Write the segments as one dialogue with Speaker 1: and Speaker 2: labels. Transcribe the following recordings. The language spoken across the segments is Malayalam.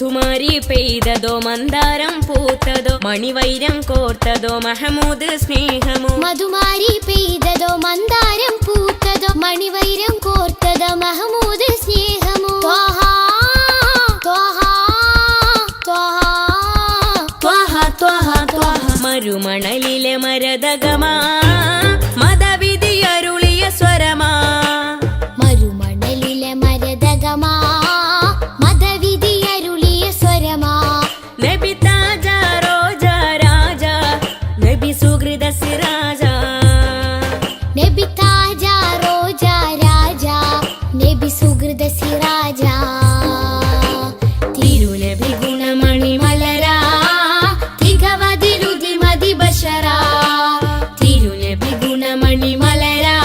Speaker 1: മധുമാരി പെയ്തതോ മന്ദാരം പൂത്തതോ മണിവൈരം കോർത്തതോ മഹമൂദ് സ്നേഹമോ.
Speaker 2: മധുമാരി പെയ്തതോ മന്ദാരം പൂത്തതോ മണിവൈരം കോർത്തതോ മഹമൂദ് സ്നേഹമോ.
Speaker 1: മരുമണലിലെ മരതകമാ മതവിധി അരുളിയ സ്വരമാ.
Speaker 2: മരുമണലിലെ മരതകമാ മതവിധി അരുളിയ സ്വരമാ.
Speaker 1: നബി താജ റോജ രാജ നബി സുഹൃദ സിരാജ.
Speaker 2: നബി താജ റോജ രാജ നബി സുഹൃദ സിരാജ.
Speaker 1: തിരുനബി ഗുണമണി മലരാ തികവതിലുതി മതി ബശരാ. തിരുനബി ഗുണമണി മലരാ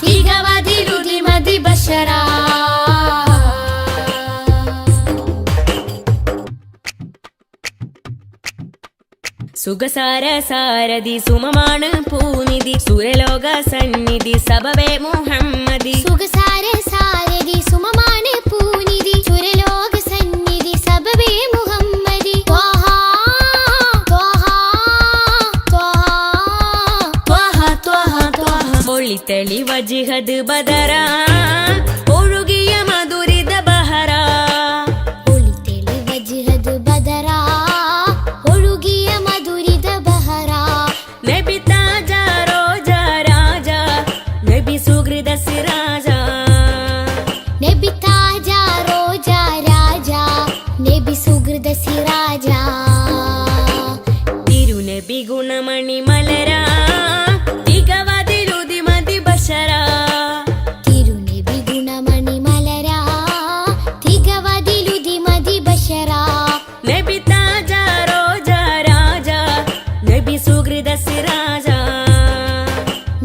Speaker 1: തികവതിലുതി മതി ബശരാ. സുഖസാര സാരഥി സുമമാണ് പൂനിധി സുരലോക സന്നിധി സബവേ മുഹമ്മദി.
Speaker 2: സുഖസാര സാരഥി സുമമാണ് പൂനിധി സുരലോക സന്നിധി സബവേ മുഹമ്മദി.
Speaker 1: ഒളിത്തളി വജിഹദ് ബദറാ ഒഴുകിയ മധുരിത ബഹറാ.
Speaker 2: ഒളിത്തളി വജിഹദ് ബദറാ ഒഴുകിയ മധുരിത ബഹറാ.
Speaker 1: നബി താജ റോജ രാജ നബി സുഹൃദ സിരാജ.
Speaker 2: നബി താജ റോജ രാജ നബി സുഹൃദ സിരാജ.
Speaker 1: തിരുനബി ഗുണമണി മലരാ തികവതിലുതി മതി ബശരാ.
Speaker 2: തിരുനബി ഗുണമണി മലരാ തികവതിലുതി മതി ബശരാ.
Speaker 1: നബി താജ റോജ രാജ നബി സുഹൃദ സിരാജ.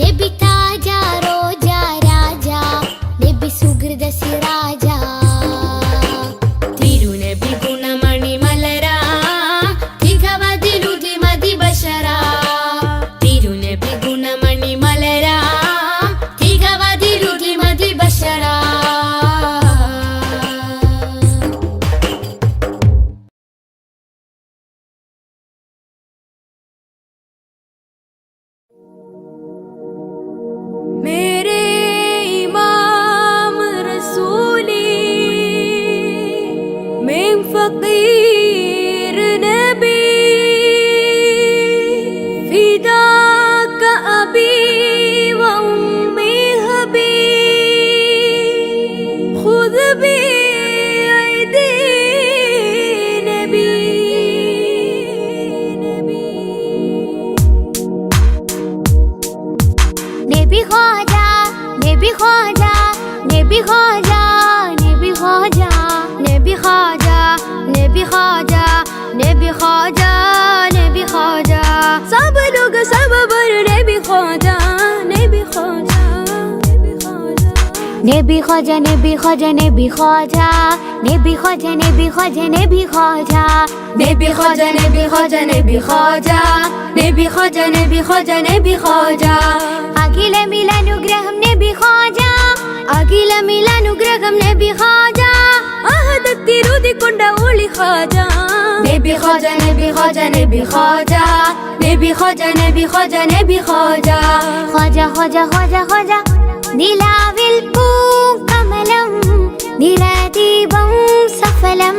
Speaker 2: നബി താജ റോജ രാജ നബി സുഹൃദ സിരാജ.
Speaker 1: തിരുനബി ഗുണമണി മലരാ തികവതിലുതി മതി ബശരാ. തിരുനബി ഗുണമണി മലരാ തികവതിലുതി മതി ബശരാ. मेरे इमाम रसूली मैं फकीर नबी फिदा का अबी व उम्मी हबी खुद भी ऐदी नबी.
Speaker 2: नबी ख्वाजा नबी ख्वाजा नबी ख्वाजा नबी ख्वाजा नबी ख्वाजा नबी ख्वाजा नबी ख्वाजा नबी ख्वाजा. सब लोग सब बर नबी ख्वाजा नबी ख्वाजा नबी ख्वाजा नबी ख्वाजा नबी ख्वाजा नबी ख्वाजा नबी ख्वाजा नबी ख्वाजा
Speaker 1: नबी ख्वाजा नबी ख्वाजा नबी ख्वाजा नबी ख्वाजा नबी ख्वाजा नबी ख्वाजा.
Speaker 2: അഖില മിലാനുഗ്രഹം നബി ഖാജ അഖില മിലാനുഗ്രഹം നബി ഖാജ.
Speaker 1: അഹദത്തിരുതിക്കൊണ്ട ഒളി ഖാജ. നബി ഖാജ നബി ഖാജ നബി ഖാജ നബി ഖാജ നബി ഖാജ നബി ഖാജ.
Speaker 2: ഖാജ ഖാജ ഖാജ ഖാജ. നിലാവിൽ പൂക്കമലം നിറദീപം സഫലം.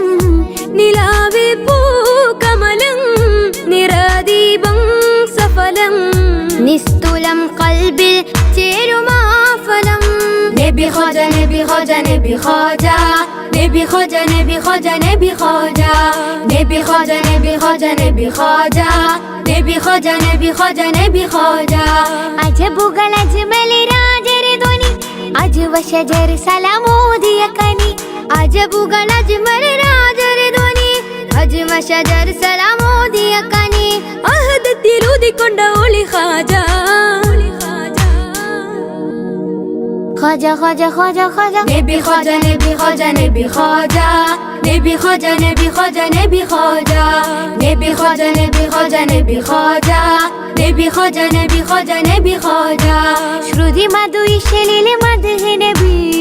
Speaker 1: നിലാവിൽ പൂക്കമലം നിറദീപം സഫലം.
Speaker 2: നിസ്തുലം കൽബിൽ ചേരുമാഫലം.
Speaker 1: നബി ഖാജ നബി ഖാജ നബി ഖാജ നബി ഖാജ നബി ഖാജ നബി ഖാജ നബി ഖാജ നബി ഖാജ നബി ഖാജ നബി ഖാജ നബി ഖാജ നബി ഖാജ.
Speaker 2: അജബുകൾ അജ്മൽ രാജര ധ്വനി അജ്വ ശജർ സലാമോദിയ കനി. അജബുകൾ അജ്മൽ രാജര ധ്വനി അജ്വ ശജർ സലാമോദിയ കനി.
Speaker 1: അഹദത്തിരുതിക്കൊണ്ട ഒളി ഖാജ.
Speaker 2: ഖാജ ഖാജ ഖാജ ഖാജ.
Speaker 1: നബി ഖാജ നബി ഖാജ നബി ഖാജ നബി ഖാജ നബി ഖാജ നബി ഖാജ നബി ഖാജ നബി ഖാജ നബി ഖാജ നബി ഖാജ നബി ഖാജ നബി ഖാജ.
Speaker 2: ശ്രുതി മധു ഇശലിലെ മദ്ഹ് നബി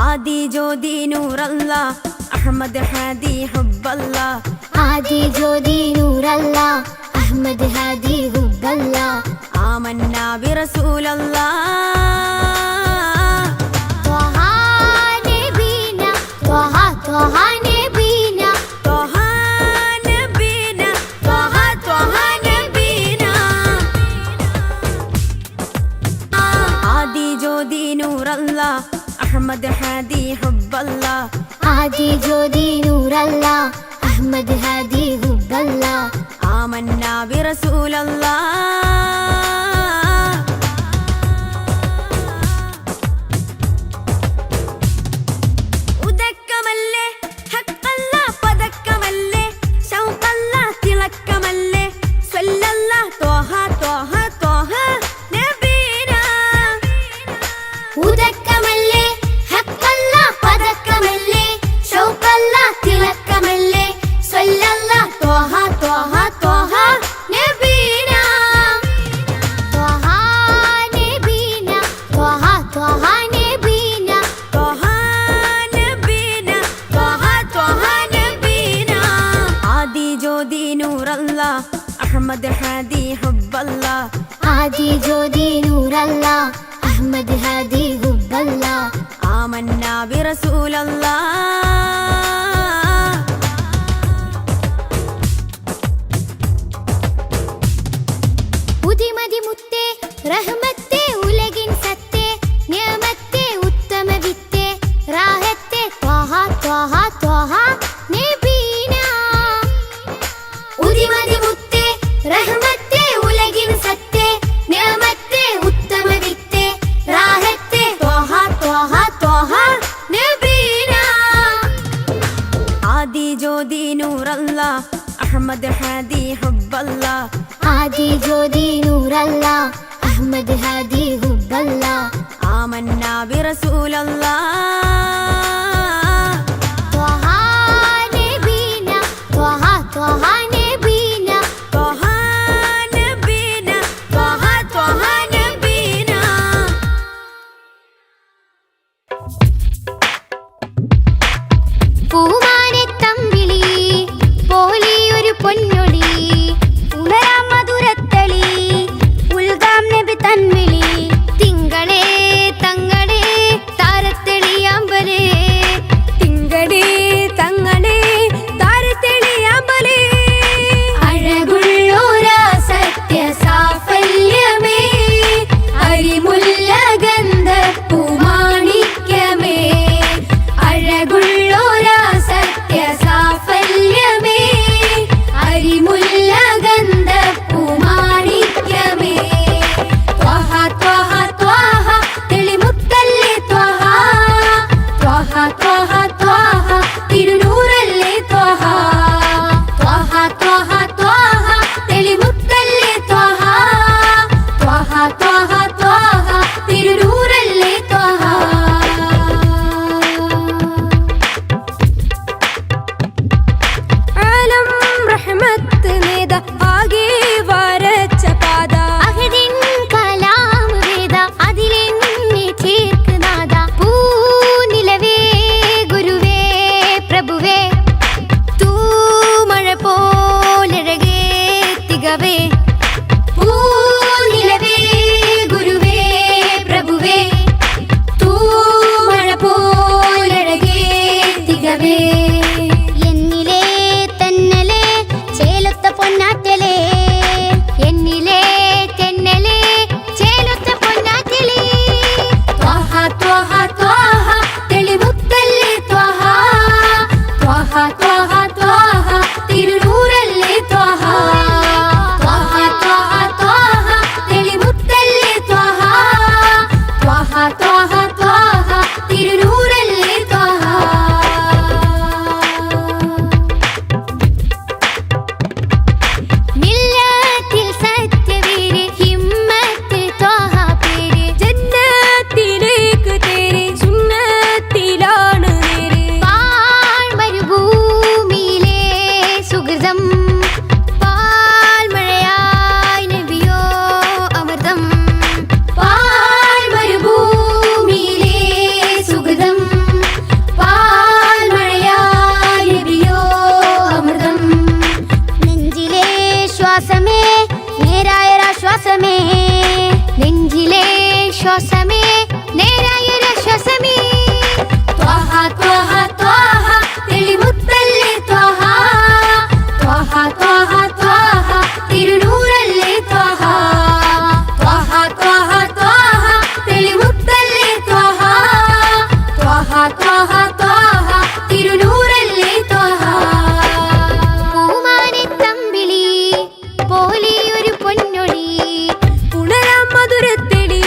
Speaker 1: ആദി ജ്യോതി നൂറല്ല അഹ്മദ് ഹാദി ഹുബ്ബല്ല
Speaker 2: ആദി ജ്യോതി നൂറല്ല അഹ്മദ് ഹാദി ഹുബ്ബല്ല
Speaker 1: ആമന്നാ ബിറസൂലല്ലാ
Speaker 2: ത്വഹ നബീന ത്വഹ ത്വഹ നബീന
Speaker 1: ത്വഹ നബീന ത്വഹ ത്വഹ നബീന ആദി ജ്യോതി നൂറല്ല അഹ്മദ് ഹാദി ഹുബ്ബല്ല
Speaker 2: ആദി ജ്യോതി നൂറല്ല അഹ്മദ് ഹാദി ഹുബ്ബല്ല
Speaker 1: ആമന്നാ ബിറസൂലല്ലാ ഉദക്കമല്ലേ ഹഖല്ല പദക്കമല്ലേ ശൗഖല്ല തിളക്കമല്ലേ സ്വല്ലല്ലാ ത്വഹ ത്വഹ ത്വഹ നബീന
Speaker 2: ഉദക്കമല്ലേ ഹഖല്ല പദക്കമല്ലേ ശൗഖല്ല തിളക്കമല്ലേ സ്വല്ലല്ലാ
Speaker 1: ത്വഹ ത്വഹ ത്വഹ
Speaker 2: നബീന ത്വഹ നബീന ത്വഹ ത്വഹ നബീന
Speaker 1: ത്വഹ നബീന ത്വഹ ത്വഹ നബീന ആദി ജ്യോതി നൂറല്ല അഹ്മദ് ഹാദി ഹുബ്ബല്ല
Speaker 2: ആദി ജ്യോതി നൂറല്ല അഹ്മദ് ഹാദി ഹുബ്ബല്ല
Speaker 1: ആമന്നാ ബിറസൂലല്ലാ
Speaker 2: ഉദിമതി മുത്തേ റഹ്മത്തേ ഉലകിൻ സത്തേ നിയമത്തേ ഉത്തമ വിത്തേ റാഹത്തേ ത്വഹ ത്വഹ ത്വഹ നബീന ഉദിമതി മുത്തേ റഹ്മത്തേ ഉലകിൻ സത്തേ നിയമത്തേ ഉത്തമ വിത്തേ റാഹത്തേ
Speaker 1: ത്വഹ ത്വഹ ത്വഹ
Speaker 2: നബീന
Speaker 1: ആദി ജ്യോതി നൂറല്ല അഹ്മദ് ഹാദി ഹുബ്ബല്ല
Speaker 2: ആദി ജ്യോതി നൂറല്ല അഹ്മദ് ഹാദി ഹുബ്ബല്ല
Speaker 1: ആമന്നാ ബിറസൂലല്ലാ
Speaker 2: ത്വഹ നബീന ത്വഹ ത്വഹ നബീന
Speaker 1: ത്വഹ നബീന ത്വഹ ത്വഹ നബീന
Speaker 2: പൂമാനെ തമ്പിളി പോലിയൊരു പൊന്നൊളി ഉണരാം മധുരത്തളി ഉൽഗാം നബി തൻവിളി തിങ്കളേ തങ്ങളേ താരത്തെളിയാമ്പലേ
Speaker 3: തിങ്കടേ തങ്ങളെ താരത്തെളിയാമ്പലേ
Speaker 2: അഴകുള്ളോര സത്യ സാഫല്യമേ അരിമുല്ല ഗന്ധ പൂമാണിക്യമേ അഴകുള്ളോര സത്യ സാഫല്യമേ അരിമുല്ല ഗന്ധ പൂമാണിക്യമേ ത്വഹ ത്വഹ ത്വഹ തെളിമുത്തല്ലേ ത്വഹ ത്വഹ ത്വഹ ത്വഹ തിരുനൂറല്ലേ ത്വഹ ത്വഹ ത്വഹ ത്വഹ തെളിമുത്തല്ലേ ത്വഹ ത്വഹ ത്വഹ ത്വഹ തിരുനൂറല്ലേ ത്വഹ
Speaker 3: ആലം റഹ്മത്ത് നേത ആകെ വരച്ച പാത
Speaker 2: അഹദിൻ കലാം വേദ അതിലെന്നെ ചേർക്ക് നാദ പൂനിലവേ ശ്വാസമേ നേരായൊരാശ്വാസമേ
Speaker 1: ത്വഹ ത്വഹ ത്വഹ തെളിമുത്തല്ലേ ത്വഹ ത്വഹ ത്വഹ ത്വഹ തിരുനൂറല്ലേ ത്വഹ ത്വഹ ത്വഹ ത്വഹ തെളിമുത്തല്ലേ ത്വഹ ത്വഹ ത്വഹ ത്വഹ തിരുനൂറല്ലേ ത്വഹ
Speaker 2: പൂമാനിത്തമ്പിളി പോലെയൊരു പൊന്നൊളി
Speaker 3: ഉണരാം മധുരത്തെളി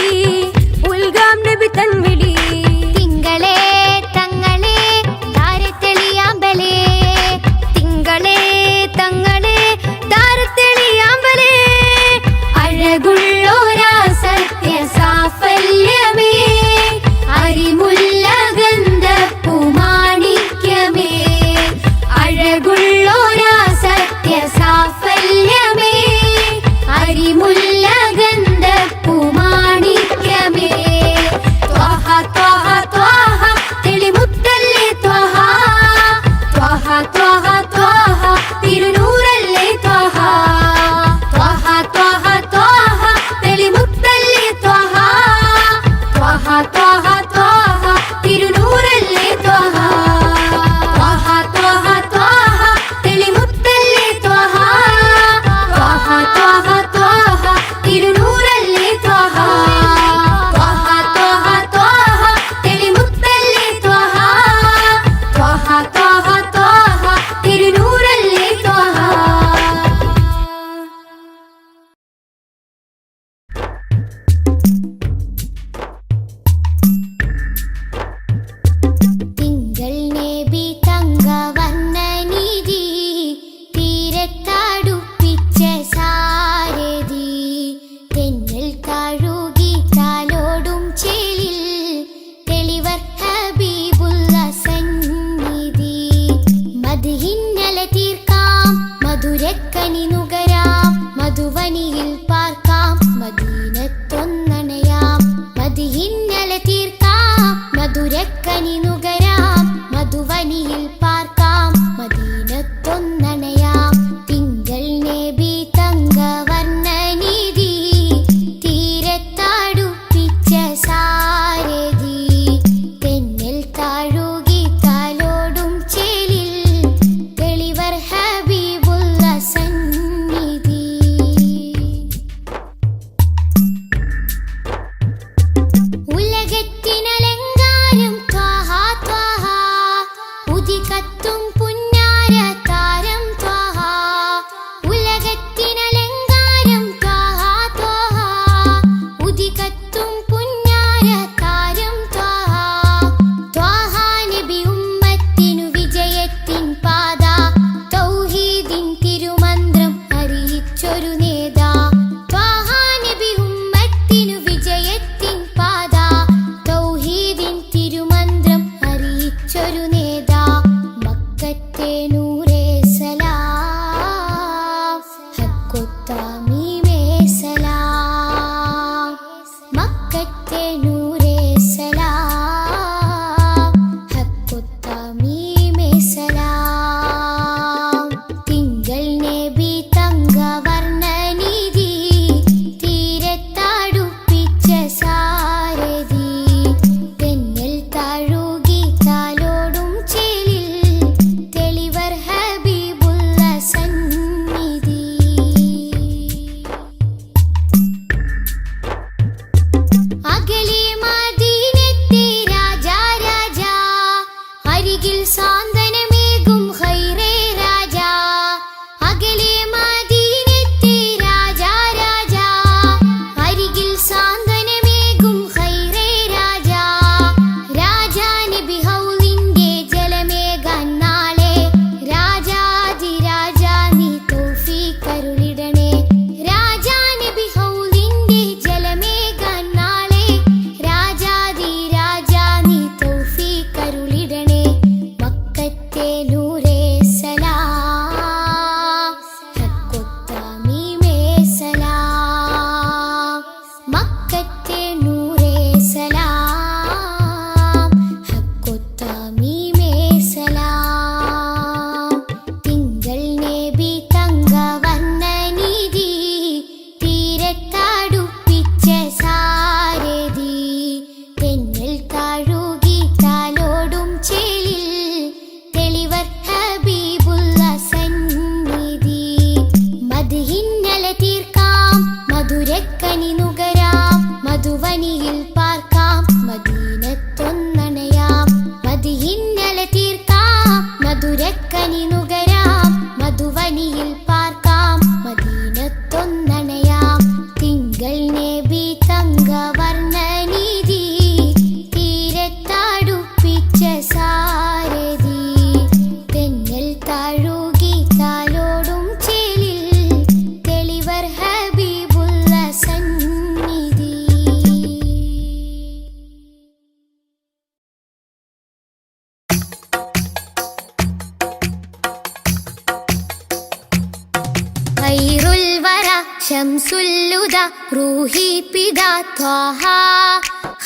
Speaker 2: ശംസുൽ ഹുദ റൂഹി പിതാ ത്വാഹ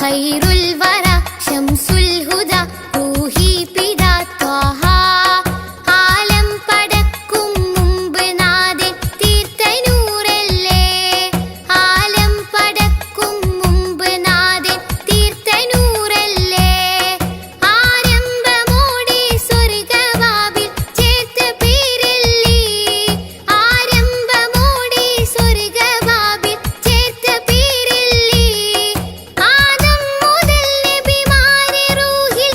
Speaker 2: ഖൈറുൽ വറ ശംസുൽ ഹുദ റൂഹി പിതാ ത്വാഹ ആലം പടക്കും മുമ്പ് നാഥൻ തീർത്ത നൂറല്ലേ ആലം പടക്കും മുമ്പ് നാഥൻ തീർത്ത നൂറല്ലേ ആരംഭമോടെ സ്വർഗവാവിൽ ചേർത്ത പേരല്ലേ ആരംഭമോടെ സ്വർഗവാവിൽ ചേർത്ത പേരല്ലേ ആദം മുതൽ നബിമാരെ റൂഹിൽ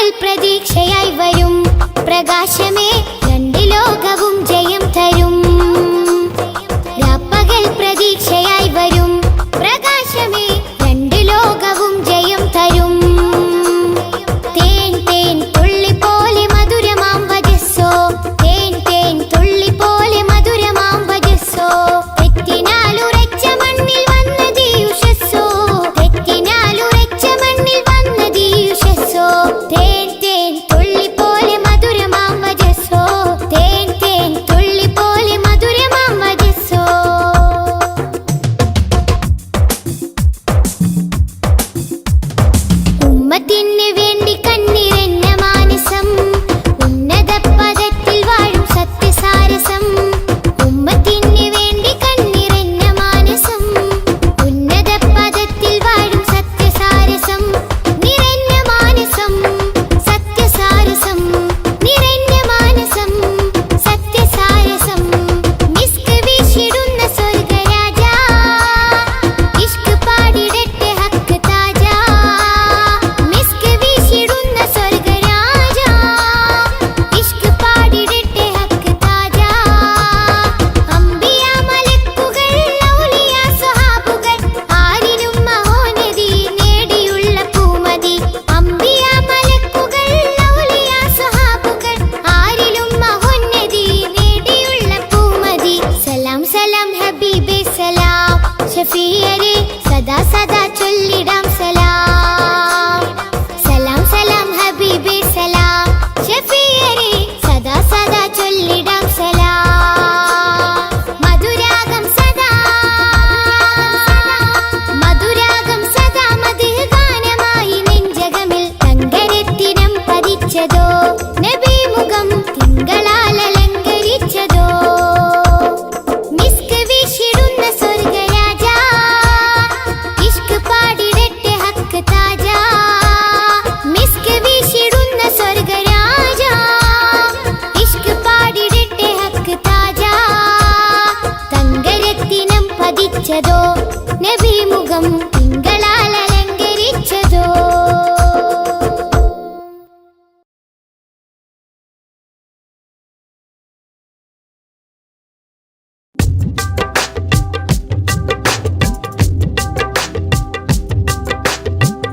Speaker 2: രാപ്പകൽ പ്രതീക്ഷയായി വരും പ്രകാശമേ രണ്ട് ലോകവും ജയം തരും. രാപ്പകൽ പ്രതീക്ഷയായി വരും പ്രകാശമേ രണ്ട് ലോകവും ജയം തരും. തേൻ തേൻ തുള്ളി പോലെ മധുരമാം വജസ്സോ, തേൻ തേൻ തുള്ളി പോലെ മധുരമാം വജസ്സോ, തെറ്റിനാലുറച്ച മണ്ണിൽ വന്നതീ ഉഷസ്സോ, തെറ്റിനാലുറച്ച മണ്ണിൽ വന്നതീ ഉഷസ്സോ, തേൻ തേൻ തുള്ളി പോലെ മധുരമാം വജസ്സോ, തേൻ തേൻ തുള്ളി പോലെ മധുരമാം വജസ്സോ. ഉമ്മത്തിന് വേണ്ടി കണ്ണിറഞ്ഞ മാനസം, ഉന്നത പദത്തിൽ വാഴും സത്യസാരസം. ഉമ്മത്തിന് വേണ്ടി കണ്ണിറഞ്ഞ മാനസം, ഉന്നത പദത്തിൽ വാഴും സത്യസാരസം. നിറഞ്ഞ മാനസം സത്യസാരസം, നിറഞ്ഞ മാനസം സത്യസാരസം. മിസ്ക് വീശിടുന്ന സ്വർഗരാജ, ഇഷ്ക് പാടിടട്ടെ ഹക്ക് താജ. മിസ്ക് വീശിടുന്ന സ്വർഗരാജ, ഇഷ്ക് പാടിടട്ടെ ഹക്ക് താജ. അംബിയ മലക്കുകൾ ഔലിയ സ്വഹാബുകൾ ആരിലും മഹോന്നതി നേടിയുള്ള പൂമതി. അംബിയ മലക്കുകൾ ഔലിയ സ്വഹാബുകൾ ആരിലും മഹോന്നതി നേടിയുള്ള പൂമതി. സലാം സലാം ഹബീബേ സലാം, ഷഫീയരെ സദാ സദാ ചൊല്ലിടാം സലാം. സലാം സലാം ഹബീബേ സലാം, ഷഫീയരെ സദാ സദാ ചൊല്ലിടാം സലാം. മധുരാഗം സദാ, മധുരാഗം സദാ മധുഹ ഗാനമായി നെഞ്ചകമിൽ തങ്കരത്തിനം പതിച്ചതോ, നബി മുഖം തിങ്കളാൽ അലങ്കരിച്ചതോ. മിസ്ക് വീശിടുന്ന സ്വർഗരാജ, ഇഷ്ക് പാടിടട്ടെ ഹക്ക് താജ. മിസ്ക് വീശിടുന്ന സ്വർഗരാജ, ഇഷ്ക് പാടിടട്ടെ ഹക്ക് താജ. തങ്കരത്തിനം പതിച്ചതോ, നബി മുഖം തിങ്കളാൽ അലങ്കരിച്ചതോ.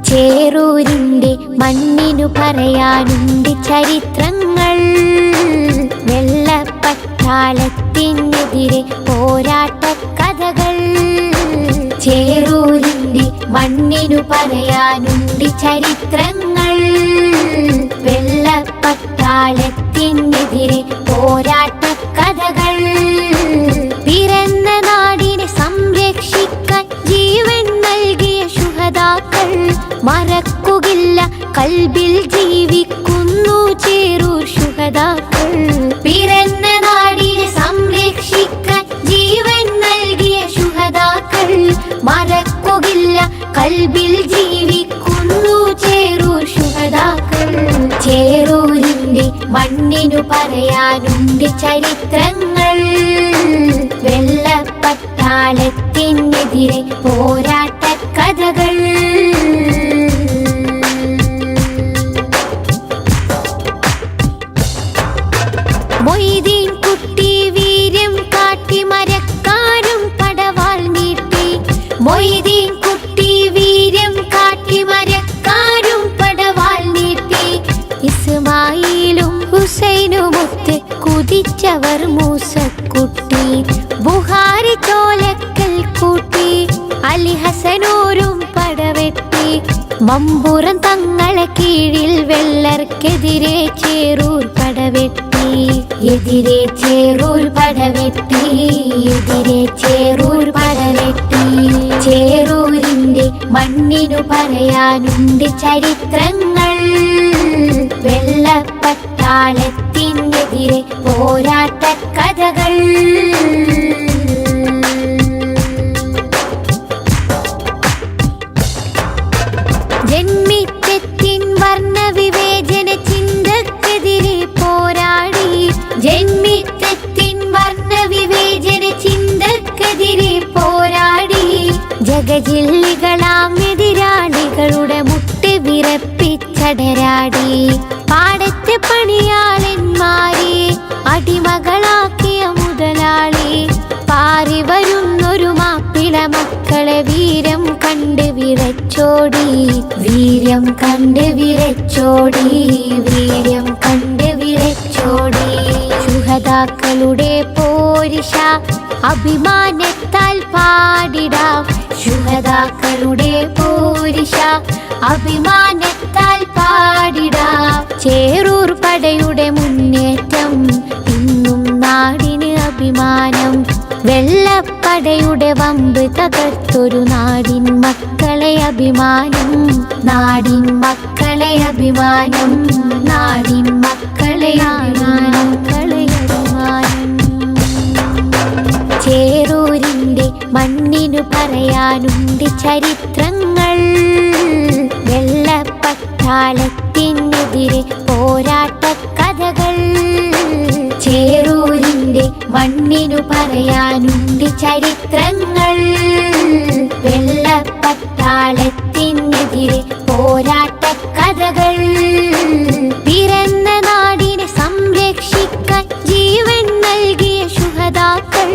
Speaker 2: ചേറൂരിന്റെ മണ്ണിനു പറയാനുണ്ട് ചരിത്രങ്ങൾ. വെള്ളപ്പട്ടാളത്തിനെതിരെ പോരാട്ട കഥകൾ. ചേറൂരിന്റെ മണ്ണിനു പറയാനുണ്ട് ചരിത്രങ്ങൾ. വെള്ളപ്പട്ടാളത്തിനെതിരെ പോരാട്ട കഥകൾ. പിറന്ന നാടിനെ സംരക്ഷിക്കാൻ ജീവൻ നൽകിയ ശുഹദാക്കൾ മറക്കുകില്ല, കൽബിൽ ജീവിക്കുന്നു ചേറൂർ ശുഹദാക്കൾ. പിറന്ന നാടിനെ സംരക്ഷിക്കാൻ ജീവൻ നൽകിയ ശുഹദാക്കൾ മറക്കുകില്ല, കൽബിൽ ജീവിക്കുന്നു ചേറൂർ ശുഹദാക്കൾ. ചേറൂരിന്റെ മണ്ണിനു പറയാനുണ്ട് ചരിത്രങ്ങൾ. വെള്ളപ്പട്ടാളത്തിനെതിരെ പോരാട്ട കഥകൾ. മൊയ്തീൻ കുട്ടി വീര്യം കാട്ടി മരക്കാരും പടവാൾ നീട്ടി. മൊയ്തീൻ കുട്ടി വീര്യം കാട്ടി മരക്കാരും പടവാൾ നീട്ടി. ഇസ്മായിലും ഹുസൈനുമൊത്ത് കുതിച്ചവർ മൂസക്കുട്ടി. ബുഹാരി ചോലക്കൽ കൂട്ടി, അലി ഹസനൂരും പടവെട്ടി. മമ്പുറം തങ്ങളെ കീഴിൽ വെള്ളർക്കെതിരെ ചേറൂർ പടവെട്ടി. എതിരെ ചേറൂർ പടവെട്ടി, എതിരെ ചേറൂർ പടവെട്ടി. ചേറൂരിന്റെ മണ്ണിനു പറയാനുണ്ട് ചരിത്രങ്ങൾ. വെള്ളപ്പട്ടാളത്തിനെതിരെ പോരാട്ട കഥകൾ. ജന്മിത്വത്തിൻ വർണ്ണവിവേചന ചിന്തക്കെതിരെ പോരാടി. ജന്മിത്വത്തിൻ വർണ്ണവിവേചന ചിന്തക്കെതിരെ പോരാടി. ജഗജില്ലികളാം എതിരാളികളുടെ മുട്ട് വിറപ്പിച്ച പടരാടി പാടത്തെ പണിയാളന്മാരെ അടിമകളാക്കിയ മുതലാളി പാറി വരുന്നൊരു മാപ്പിള മക്കളെ വീരം കണ്ട് വിറച്ചോടി വീര്യം കണ്ട് വിറച്ചോടി വീര്യം കണ്ട് വിറച്ചോടി ശുഹദാക്കളുടെ പോരിഷ അഭിമാനത്താൽ പാടിടാം ശുഹദാക്കളുടെ പോരിഷ അഭിമാനത്താൽ പാടിടാം ചേറൂർ പടയുടെ മുന്നേറ്റം ഇന്നും നാടിന് അഭിമാനം വെള്ളപ്പടയുടെ വമ്പ് തകർത്തൊരു നാടിൻ മക്കളെ അഭിമാനം നാടിൻ മക്കളെ അഭിമാനം നാടിൻ മക്കളെ അഭിമാനം ചേറൂരിന്റെ മണ്ണിനു പറയാനുണ്ട് ചരിത്രങ്ങൾ വെള്ളപ്പട്ടാളത്തിനെതിരെ പോരാട്ട കഥകൾ ചേറൂരിന്റെ മണ്ണിനു പറയാനുണ്ട് ചരിത്രങ്ങൾ വെള്ളപ്പട്ടാളത്തിനെതിരെ പോരാട്ട കഥകൾ പിറന്ന നാടിനെ സംരക്ഷിക്കാൻ ജീവൻ നൽകിയ ശുഹദാക്കൾ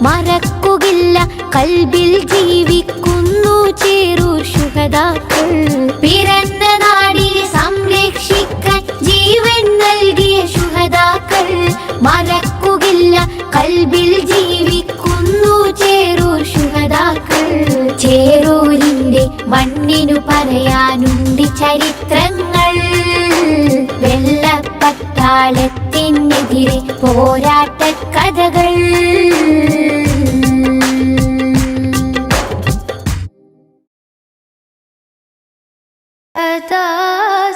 Speaker 2: മറക്കുകയില്ല കൽബിൽ ജീവിക്കുന്നു ചേറൂർ ശുഹദാക്കൾ പിറന്ന നാടിനെ സംരക്ഷിക്കാൻ ജീവൻ നൽകിയ ശുഹദാക്കൾ മറക്കുകയില്ല കൽബിൽ ജീവിക്കുന്നു ചേറൂർ ശുഹദാക്കൾ ചേറൂരിന്റെ മണ്ണിനു പറയാനുണ്ട് ചരിത്രങ്ങൾ വെള്ളപ്പട്ടാളത്തിനെതിരെ പോരാട്ട കഥകൾ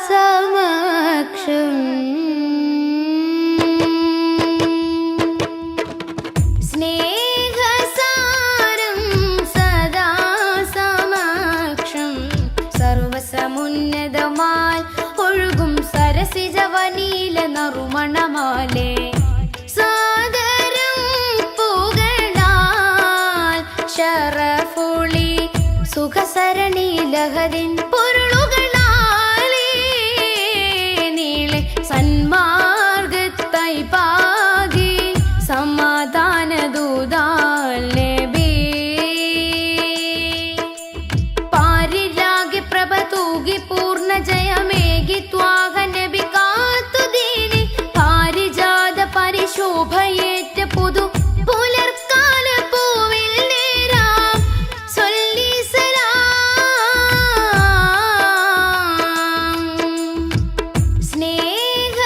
Speaker 1: സമക്ഷം സ്നേഹസാരം സദാ സമക്ഷം സർവസമുന്നതമാൽ ഒഴുകും സരസിജവനീല നറുമണമാലേ സാദരം പുകഴാൽ ശറഫുളി സുഖസരണി ലഹരിൻ പൊരുളുകളാലേ നീളെ സന്മാർഗത്തായി പാകി സമാധാന ദൂതാലേ പാരിലാകെ പ്രഭ തൂകി പൂർണ്ണ ജയമേകി ത്വാഹ നബി കാത്തുദീനി പാരിജാത പരിശോഭയേറ്റ പുതു പുലർക്കാല പൂവിൽ നേരാം സൊല്ലി സലാം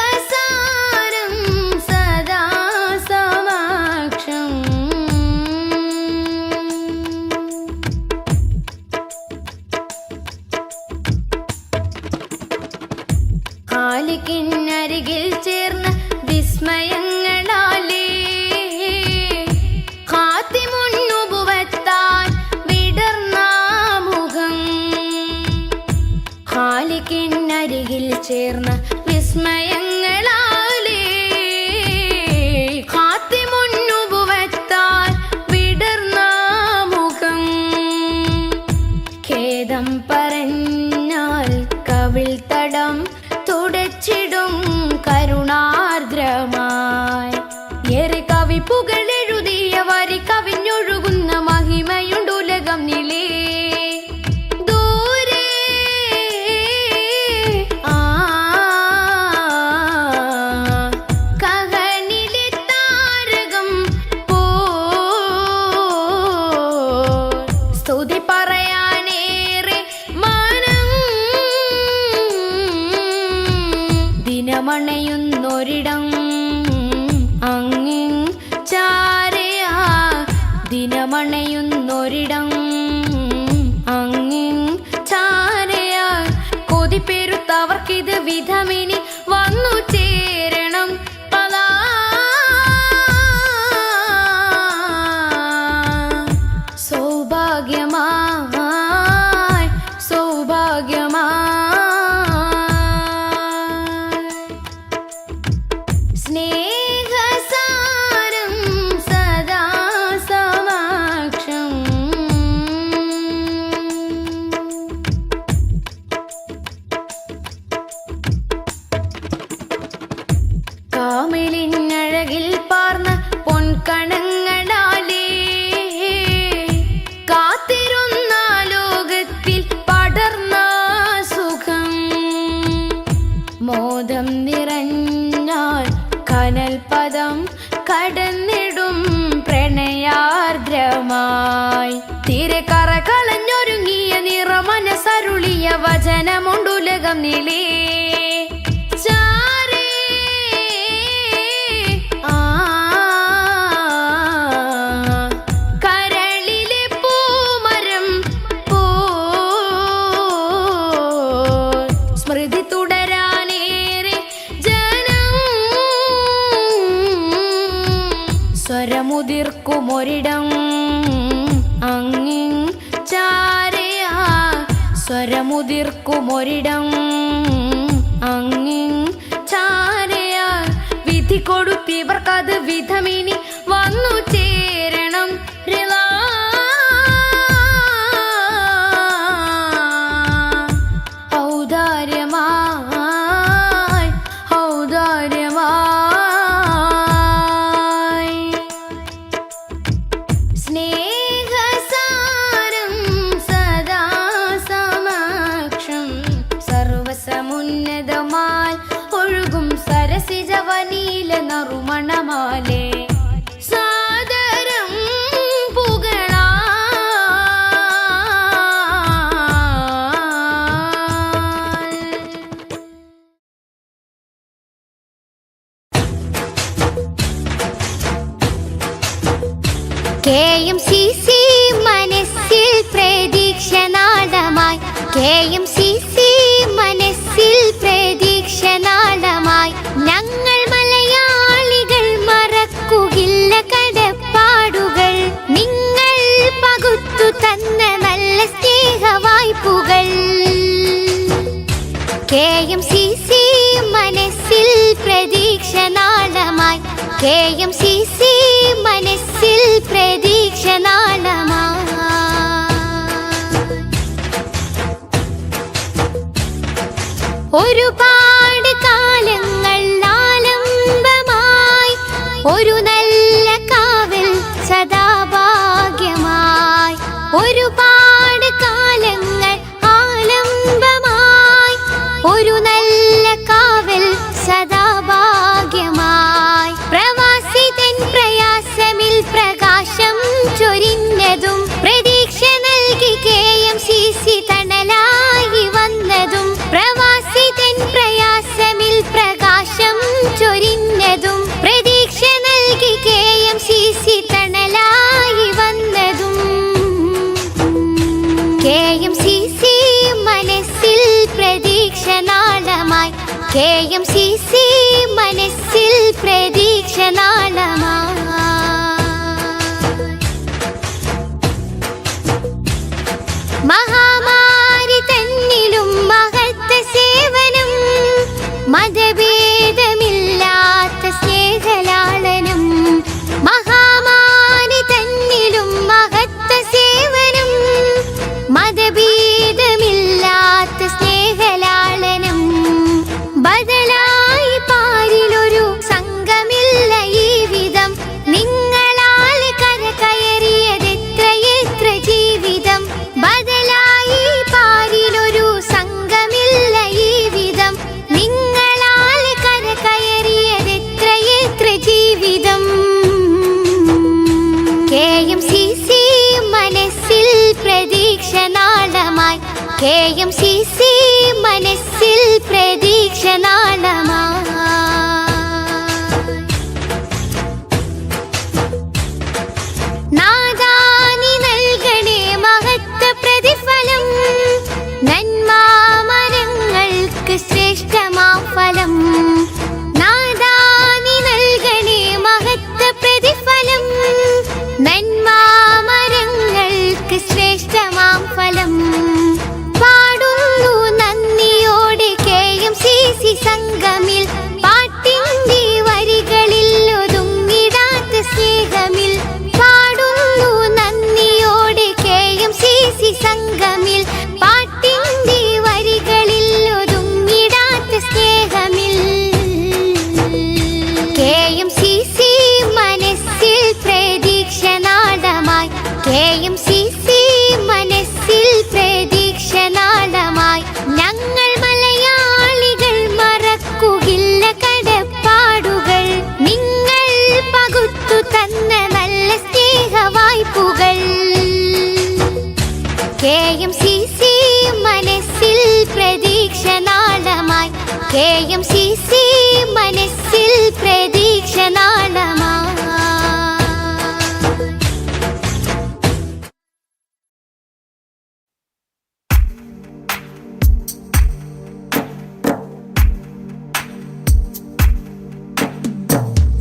Speaker 1: സ്നേഹസാരം സദാ സമക്ഷം ഖാലിക്കിനരികിൽ ചേർന്ന വിസ്മയങ്ങളാലേ ഖാത്തിമുന്നുബുവത്താൻ വിടർന്ന മുഖം ഖാലിക്കിനരികിൽ ചേർന്ന വിസ്മയങ്ങളാലേ ഖാത്തിമുന്നുബുവത്താൻ വിടർന്ന മുഖം ഖേദം പറഞ്ഞാൽ കവിൾ തടം തുടച്ചിടും കരുണാർദ്രമായി ഏറെ കവിപ്പുകൾ എഴുതിയ വരി കവിഞ്ഞൊഴുകുന്ന മഹിമയുണ്ടുലകം നിലേ ദൂരെ കഹനിലെ താരകം പോ സ്തുതി പറയാനേറെ മാനം ദിനമണയുന്നൊരിടം അങ്ങിൻ ചാരയാ ദിനമണയുന്നൊരിടം അങ്ങിൻ ചാരയാ കൊതിപ്പെരുത്തവർക്കിത് വിധമിനി വന്നു ചേരണം പതാ സൗഭാഗ്യമായി സൗഭാഗ്യമായി സ്നേഹസാരം സദാ സമക്ഷം
Speaker 2: മോദം നിറഞ്ഞാൽ കനൽപദം കടന്നിടും പ്രണയാർദ്രമായി തിരക്കറ കളഞ്ഞൊരുങ്ങിയ നിറമനസരുളിയ വചനമുണ്ടുലകം നിലേ കരളിലെ പൂമരം പോ സ്മൃതി തുടരാനേറെ ജനം സ്വരമുതിർക്കുമൊരിടം അങ്ങിങ് ചാരയാ സ്വരമുതിർക്കുമൊരിടം അങ്ങിങ് ചാരയാ വിധി കൊടുത്തിവർക്കത് വിധമിനി വന്നു ചേരണം ഔദാര്യമായി ഔദാര്യമായി സ്നേഹസാരം സദാ സമക്ഷം സർവസമുന്നതമായി ഒഴുകും സരസിജവനീല നറുമണമാലേ സാദരം പുകളാ
Speaker 4: KMCC മനസ്സിൽ പ്രതീക്ഷ നാളമായി KMCC മനസ്സിൽ പ്രതീക്ഷ നാളമായി ഞങ്ങൾ മലയാളികൾ മറക്കുകയില്ല കടപ്പാടുകൾ നിങ്ങൾ പകുത്തു തന്ന നല്ല സ്നേഹവായ്പുകൾ KMCC മനസ്സിൽ പ്രതീക്ഷ നാളമായി KMCC മനസ്സിൽ പ്രതീക്ഷ നാളമായി ഒരുപാട് കാലങ്ങൾ ആലംബമായി ഒരു നല്ല കാവൽ സദാഭാഗ്യമായി ഒരുപാട് കാലങ്ങൾ ആലംബമായി ഒരു നല്ല കാവൽ സദാഭാഗ്യമായി പ്രവാസി തൻ പ്രയാസമിൽ പ്രകാശം ചൊരിഞ്ഞതും പ്രതീക്ഷ നൽകി KMCC തണലായി വന്നതും പ്രവാസി തൻ പ്രയാസമിൽ പ്രകാശം ചൊരിഞ്ഞതും പ്രതീക്ഷ നൽകി KMCC തണലായി വന്നതും KMCC മനസ്സിൽ പ്രതീക്ഷ നാളമായി KMCC മനസ്സിൽ പ്രതീക്ഷ നാളമായി മഹാമാരി തന്നിലും മഹത്വ സേവനം മതഭേദമില്ലാത്ത സ്നേഹലാളനം മഹാമാരി തന്നിലും മഹത്വ സേവനം മതഭേദമില്ലാത്ത സ്നേഹലാളനം ബദലായി പാരിലൊരു സംഘമില്ല ഈ വിധം നിങ്ങളാൽ കരകയറിയതെത്രയെത്ര ജീവിതം ബദലായി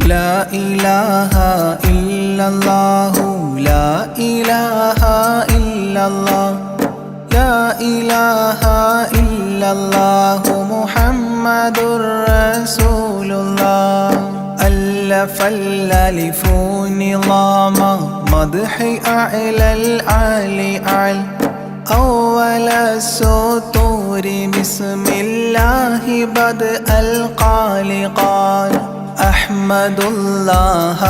Speaker 5: لا إله إلا الله لا إله إلا الله لا إله إلا الله محمد رسول الله ألف الألف نظام مدح أعلى الأعلى أعلى أول السطور بسم الله بدء القال قال أحمد الله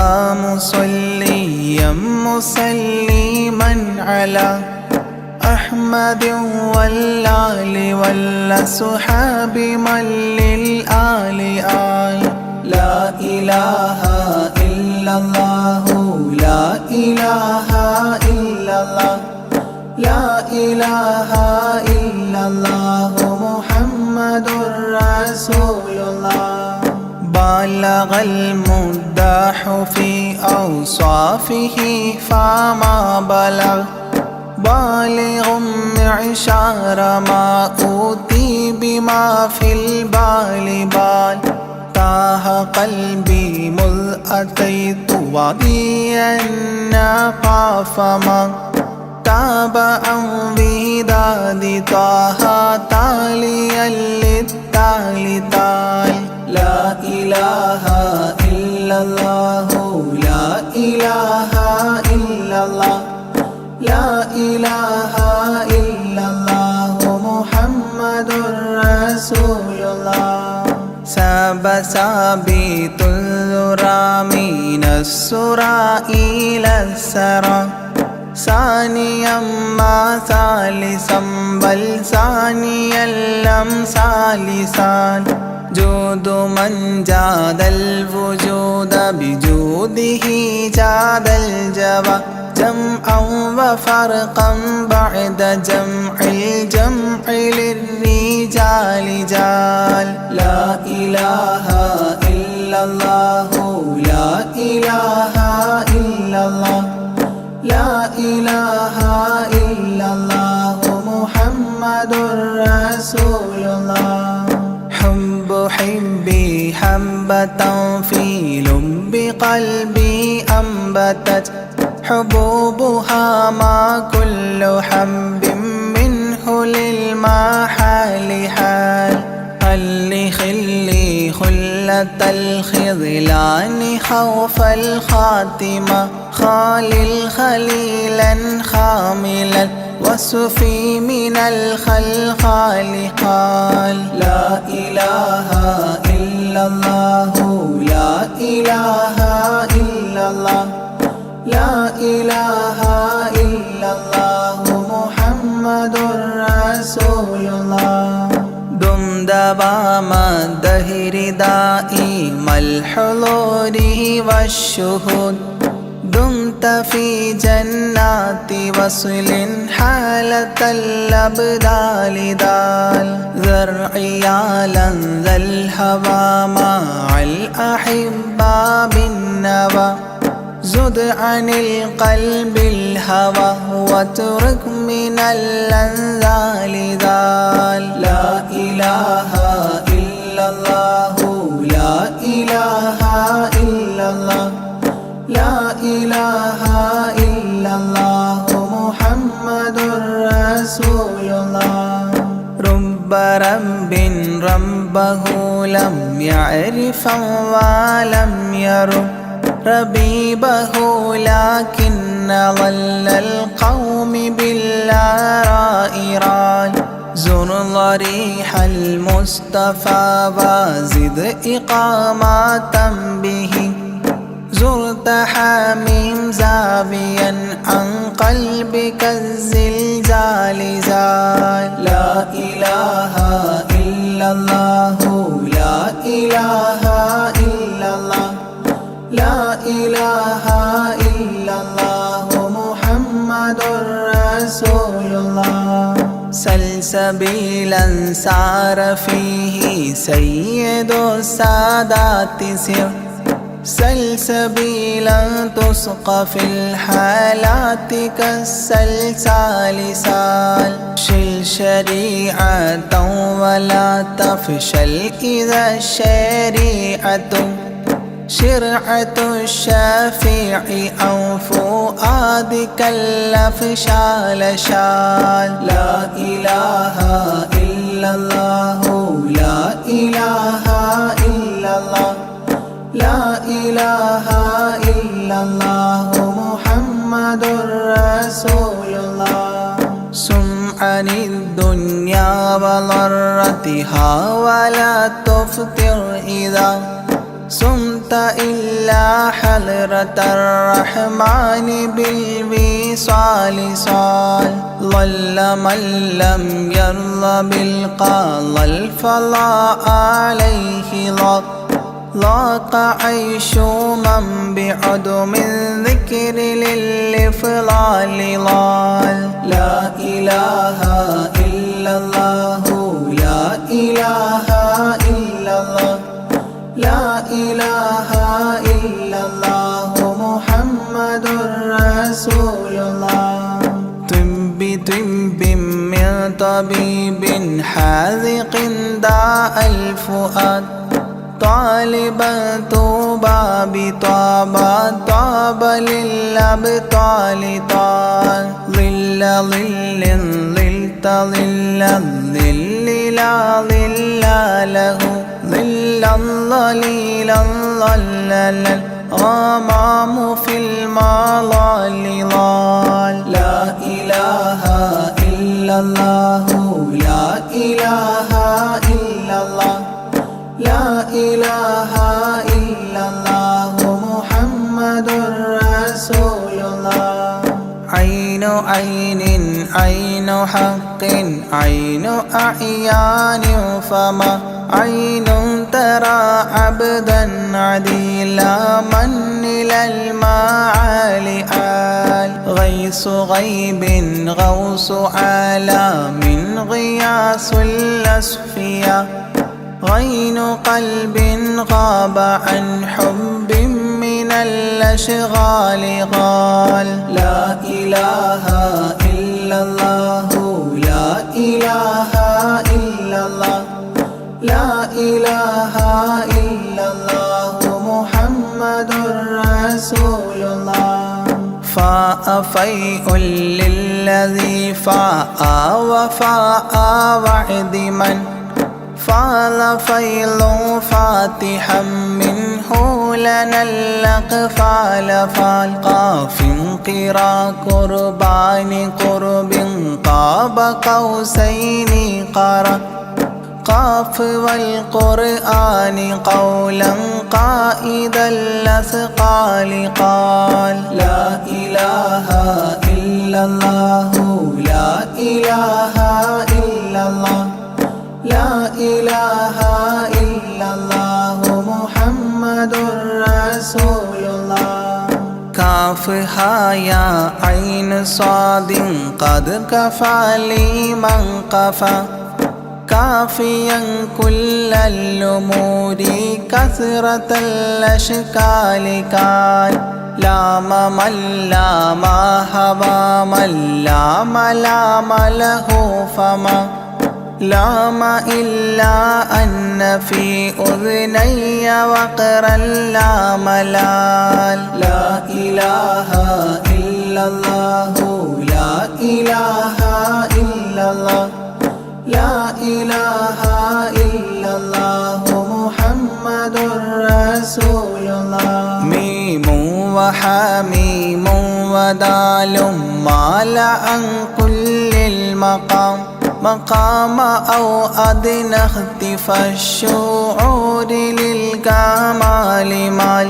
Speaker 5: مصليا مسلما على أحمد والآل والصحاب من للآل آل لا إله إلا الله لا إله إلا الله لا إله إلا الله محمد رسول الله بلغ المداح في أوصافه فما بلغ بالغ معشار ما أوتي بما في البال بال تاه قلبي مذ أتيت واديا قاف ما تاب عن وداد طه تاليا للتالي تال لا إله إلا الله لا إله إلا الله لا إله إلا الله محمد رسول الله ساب سابيت الذرى من السرى إلى السرى ثانيا ما ثالثا بل ثانيا لم ثالثان جود من جاد الوجود بجوده جاد الجبا جمعا وفرقا بعد جمع الجمع للرجال جال لا إله إلا الله لا إله إلا الله لا إله إلا الله محمد رسول الله حب حبي حبة في لب قلبي أنبتت حبوبها ما كل حب منه للمحال حال خلي خلي خلة الخذلان خوف الخاتمة خالل خليلا خاملا وصفي من الخلخال قال لا إله إلا الله لا إله إلا الله لا إله إلا الله محمد رسول الله دم دوام الدهر دائم الحضور والشهود دمت في جنات وصل حالة الأبدال دال ذرعي على ذا الهوى مع الأحبة بالنوى زد عن القلب الهوى واترك من الأنذال ذال لا إله إلا الله لا إله إلا الله لا إله إلا الله محمد رسول الله رب رب ربه لم يعرف ولم يرب ربيبه لكن ظل القوم بالآراء رال زر ضريح المصطفى وزد إقامة به زرت حميم زاويا عن قلبك الزلزال زال لا إله إلا الله لا إله إلا الله لا إله إلا الله محمد رسول الله سلسبيلا سار فيه سيد السادات سر سلسبيلا تسقى في الحالات كالسلسال سال شل شريعة ولا تفشل إذا الشريعة شرعة الشافع أو فؤادك الأفشال شال. لا إله إلا الله لا إله إلا الله لا إله إلا الله محمد رسول الله. سم عن الدنيا وضرتها ولا تفطر إذا سمت إلا حضرة الرحمن بالوصال صال. ضل من لم يرضى بالقضاء الفضاء عليه ضاق عيش من بعدم الذكر للإفضال ضال. لا إله إلا الله لا إله إلا الله لا إله إلا الله محمد رسول الله. طب من طبيب حاذق داء الفؤاد طالبا طوبى بطابى طاب للأبطال طال. ظل ظل ظلت ظل الظل لا ظل له ظلا ظليلا ظلل الغمام في المظال ضال. لا إله إلا الله لا إله إلا الله لا إله إلا الله محمد رسول الله. عين عين عين حق عين أعيان فما عين ترى عبدا عديلا من إلى المعالي آل. غيث غيب غوث عالم غياث الأصفياء غين قلب غاب عن حب من الأشغال قال. لا إله إلا الله لا إله إلا الله لا إله إلا الله محمد رسول الله. فاء فيء للذي فاء وفاء وعد من فاض فيض فاتحا منه لنا الأقفال فالقاف قرا قربان قرب قاب قوسين قرا قاف والقرآن قولا قائد الأثقال قال. لا إله إلا الله لا إله إلا الله لا إله إلا الله محمد رسول الله. كافها يا عين صاد قد كفى لي من قفى كافيا كل الأمور كثرة الأشكال كان. لام من لام هوى من لام لام له فما لام إلا أن في أذني وقرا لا ملال. لا إله إلا الله لا إله إلا الله لا إله إلا الله محمد رسول الله. ميم وحميم ودال مال عن كل المقام مقام أو أدنى اختفى الشعور للكمال مال.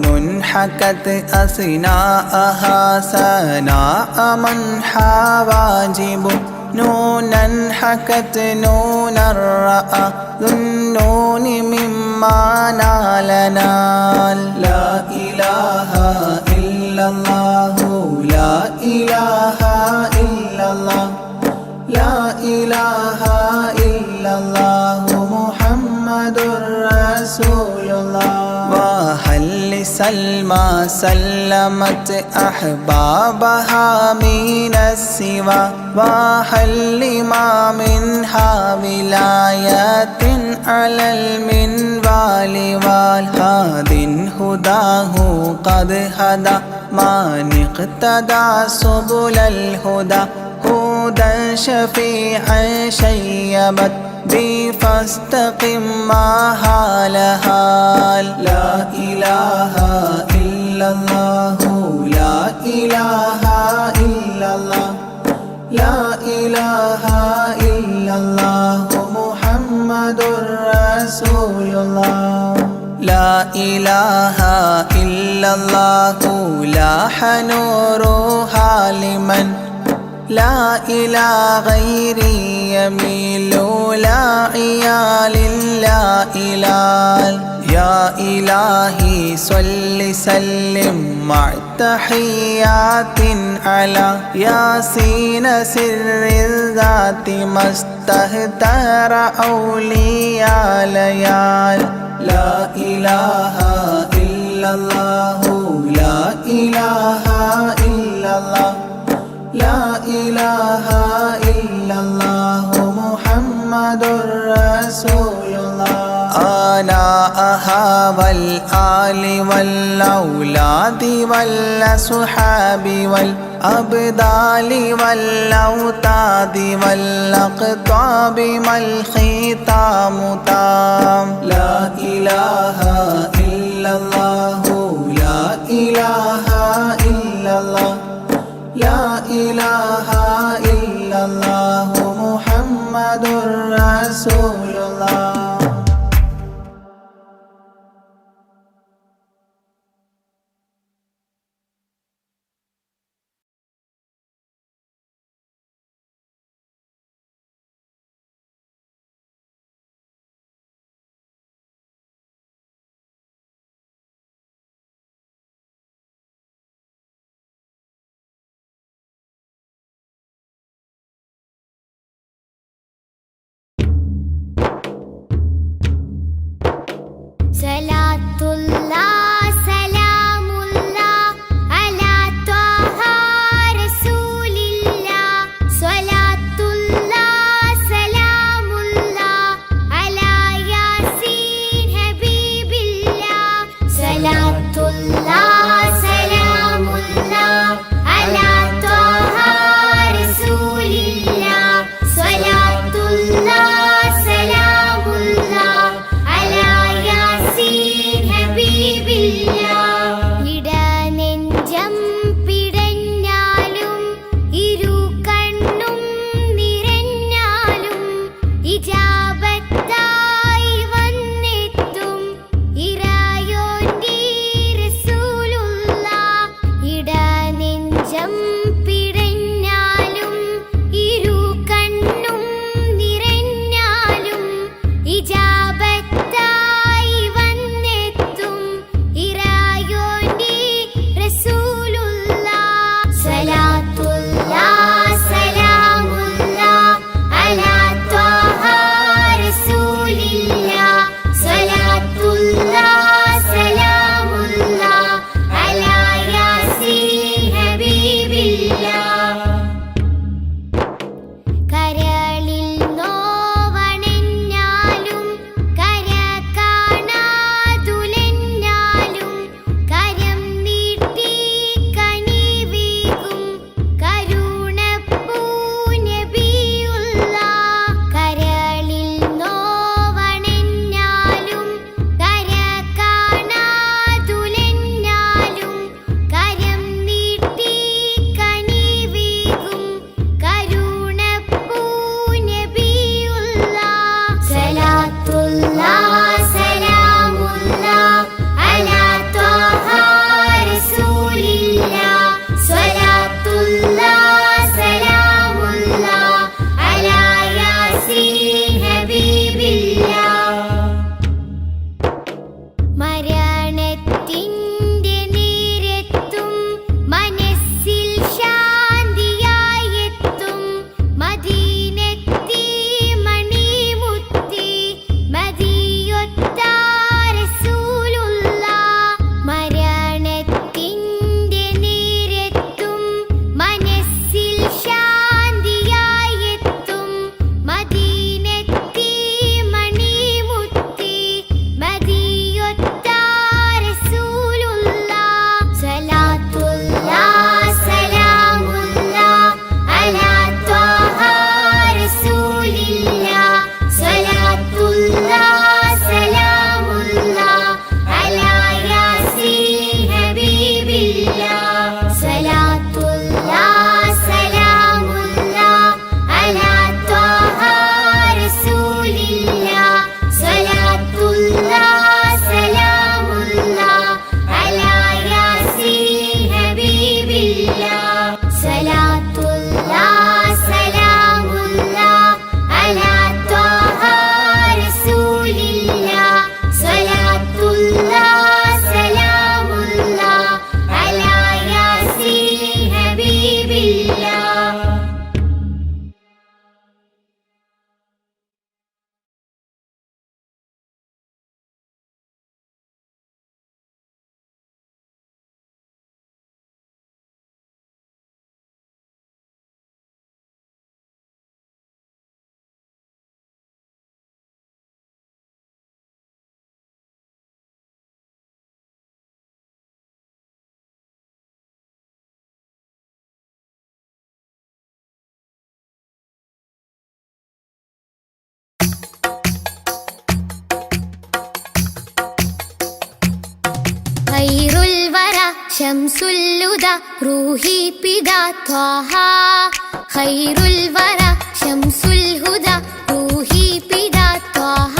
Speaker 5: نون حكت أثناءها ثناء من حواجب نونا حكت نون الرأى ذو النون مما نال نال. لا إله إلا الله لا إله إلا الله لا إله إلا الله محمد رسول الله. وهل سلمى سلمت أحبابها من السوى وهل لما منها ولايات على المنوال والهاد هداه قد هدى من اقتدى سبل الهدى هدى شفيعا شيبت بي فاستقم ما هال هال لا إله إلا الله لا إله إلا الله لا إله إلا الله محمد رسول الله لا إله إلا الله لاح نورها لمن لا إلى غيري يميل لا عيال لا إلال يا إلهي صل سلم مع تحيات على ياسين سر الذات ما استهتر أولياء ليال لا إله إلا الله لا إله إلا الله لا إله إلا الله محمد رسول الله آناءها والآل والأولاد والأصحاب والأبدال والأوتاد والأقطاب ما الختام تام لا إله إلا الله لا إله إلا الله لا إله إلا الله محمد رسول الله
Speaker 4: ശംസുൽ ഹുദ റൂഹി പിതാ ത്വാഹ ഖൈറുൽ വറ ശംസുൽ ഹുദ റൂഹി പിതാ ത്വാഹ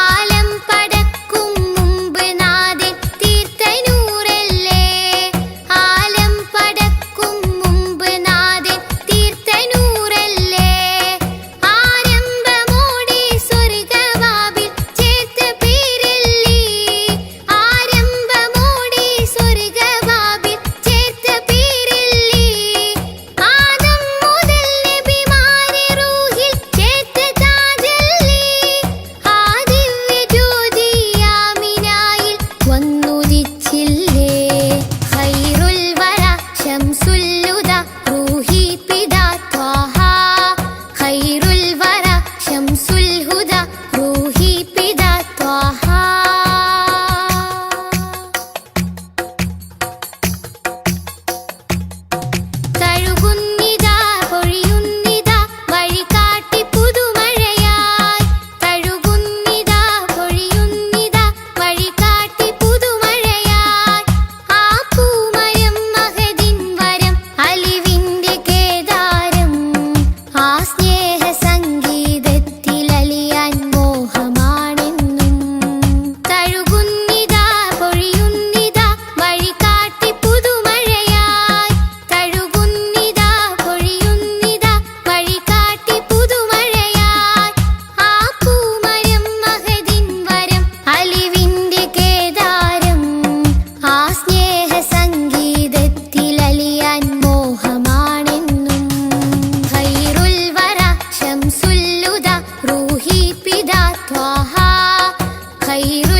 Speaker 4: ആലം പടക്കും മുമ്പ് നാഥൻ തീർത്ത നൂറല്ലേ ആലം പടക്കും മുമ്പ് നാഥൻ തീർത്ത നൂറല്ലേ ആരംഭമോടെ സ്വർഗവാതിൽ ചേർത്ത പേരല്ലേ ആരംഭമോടെ സ്വർഗവാതിൽ ചേർത്ത പേരല്ലേ ആദം മുതൽ നബിമാരെ റൂഹിൽ ചേർത്ത താജല്ലേ ആ ദിവ്യ ജ്യോതി ആമിനായിൽ വന്നുദിച്ചില്ലേ ഖൈറുൽ വറ ശംസുൽ ഹുദ റൂഹി പിതാ ത്വാഹ ഖൈറുൽ വറ ശംസുൽ ഹുദ റൂഹി പിതാ ത്വാഹ തഴുകുന്നിതാ പൊഴിയുന്നിതാ വഴികാട്ടി പുതുമഴയായി തഴുകുന്നിതാ പൊഴിയുന്നിതാ വഴികാട്ടി പുതുമഴയായി ആ പൂമരം മഹദിൻ വരം അലിവിന്റെ കേദാരം ആ സ്നേഹ സംഗീതത്തിൽ അലിയാൻ മോഹമാണെന്നും തഴുകുന്നിതാ പൊഴിയുന്നിതാ വഴികാട്ടി പുതുമഴയായി തഴുകുന്നിതാ പൊഴിയുന്നിതാ വഴികാട്ടി പുതുമഴയായി ആ പൂമരം മഹദിൻ വരം അലിവിന്റെ കേദാരം ആ സ്നേഹ സംഗീതത്തിൽ അലിയാൻ മോഹമാണെന്നും ഖൈറുൽ വറ ശംസുൽ ഹുദ റൂഹി പിതാ ത്വാഹ ഖൈറുൽ